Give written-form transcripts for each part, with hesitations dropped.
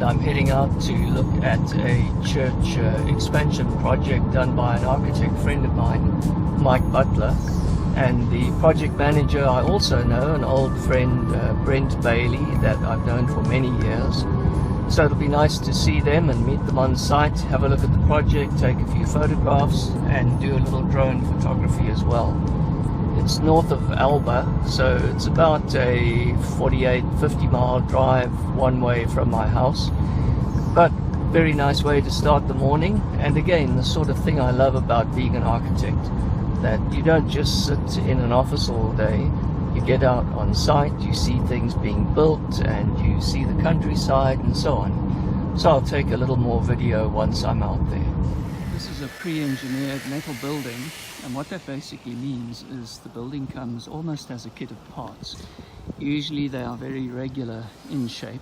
tonight I'm heading out to look at a church expansion project done by an architect friend of mine, Mike Butler, and the project manager I also know, an old friend, Brent Bailey, that I've known for many years. So it'll be nice to see them and meet them on site, have a look at the project, take a few photographs and do a little drone photography as well. It's north of Alba, so it's about a 48-50 mile drive one way from my house, but very nice way to start the morning. And again, the sort of thing I love about being an architect, that you don't just sit in an office all day. You get out on site, you see things being built, and you see the countryside and so on. So I'll take a little more video once I'm out there. This is a pre-engineered metal building, and what that basically means is the building comes almost as a kit of parts. Usually they are very regular in shape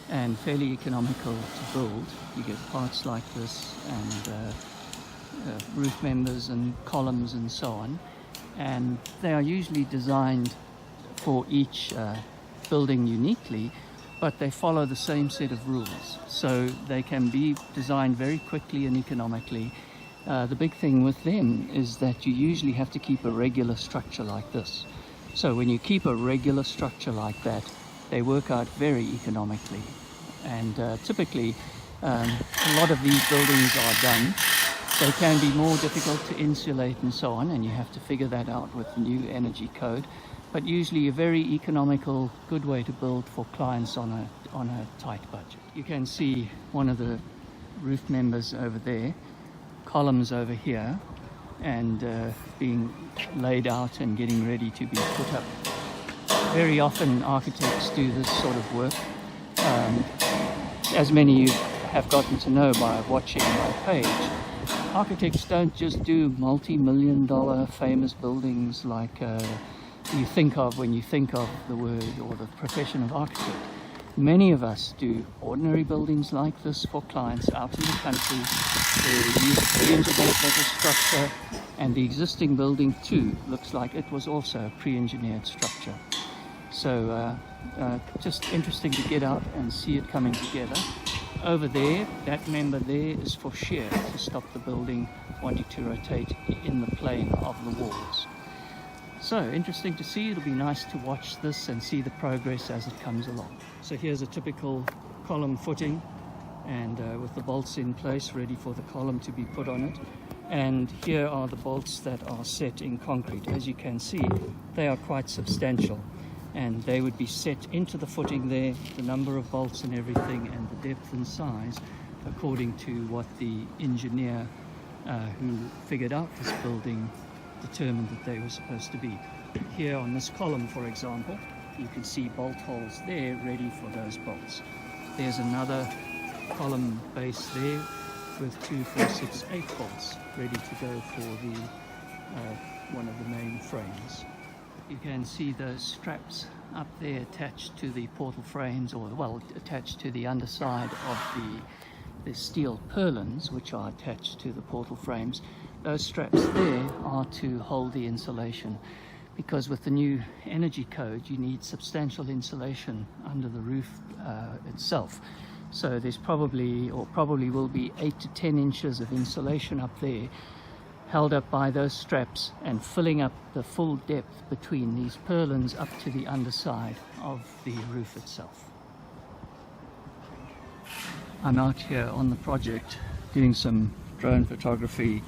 and fairly economical to build. You get parts like this and roof members and columns and so on, and they are usually designed for each building uniquely, but they follow the same set of rules, so they can be designed very quickly and economically. The big thing with them is that you usually have to keep a regular structure like this. So when you keep a regular structure like that, they work out very economically. And typically, a lot of these buildings are done. They can be more difficult to insulate and so on, and you have to figure that out with the new energy code. But usually a very economical, good way to build for clients on a tight budget. You can see one of the roof members over there, columns over here, and being laid out and getting ready to be put up. Very often architects do this sort of work. As many of you have gotten to know by watching my page, architects don't just do multi-million-dollar famous buildings like you think of when you think of the word or the profession of architect. Many of us do ordinary buildings like this for clients out in the country. They use a pre-engineered metal structure, and the existing building too looks like it was also a pre-engineered structure. So just interesting to get out and see it coming together. Over there, that member there is for shear, to stop the building wanting to rotate in the plane of the walls. So interesting to see. It'll be nice to watch this and see the progress as it comes along. So here's a typical column footing, and with the bolts in place ready for the column to be put on it. And here are the bolts that are set in concrete. As you can see, they are quite substantial, and they would be set into the footing there, the number of bolts and everything, and the depth and size according to what the engineer who figured out this building determined that they were supposed to be. Here on this column, for example, you can see bolt holes there ready for those bolts. There's another column base there with 2, 4, 6, 8 bolts ready to go for the one of the main frames. You can see those straps up there attached to the portal frames, or well, attached to the underside of the steel purlins which are attached to the portal frames. Those straps there are to hold the insulation, because with the new energy code you need substantial insulation under the roof itself. So there's probably will be 8 to 10 inches of insulation up there, held up by those straps and filling up the full depth between these purlins up to the underside of the roof itself. I'm out here on the project doing some drone photography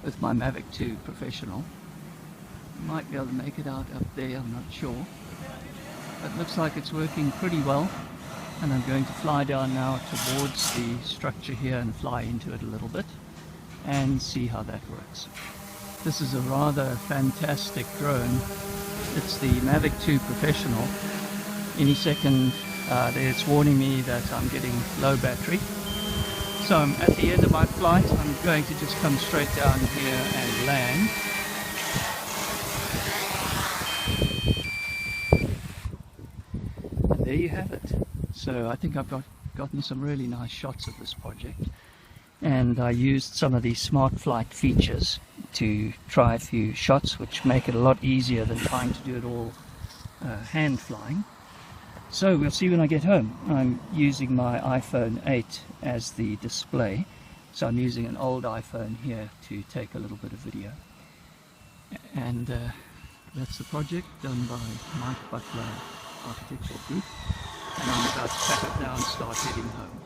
with my Mavic 2 Professional. Might be able to make it out up there, I'm not sure. But it looks like it's working pretty well, and I'm going to fly down now towards the structure here and fly into it a little bit and see how that works. This is a rather fantastic drone. It's the Mavic 2 Professional. Any second it's warning me that I'm getting low battery. So I'm at the end of my flight. I'm going to just come straight down here and land. And there you have it. So I think I've gotten some really nice shots of this project. And I used some of these smart flight features to try a few shots, which make it a lot easier than trying to do it all hand flying. So we'll see when I get home. I'm using my iPhone 8 as the display, so I'm using an old iPhone here to take a little bit of video. And that's the project done by Butler Architectural Group, and I'm about to pack up now and start heading home.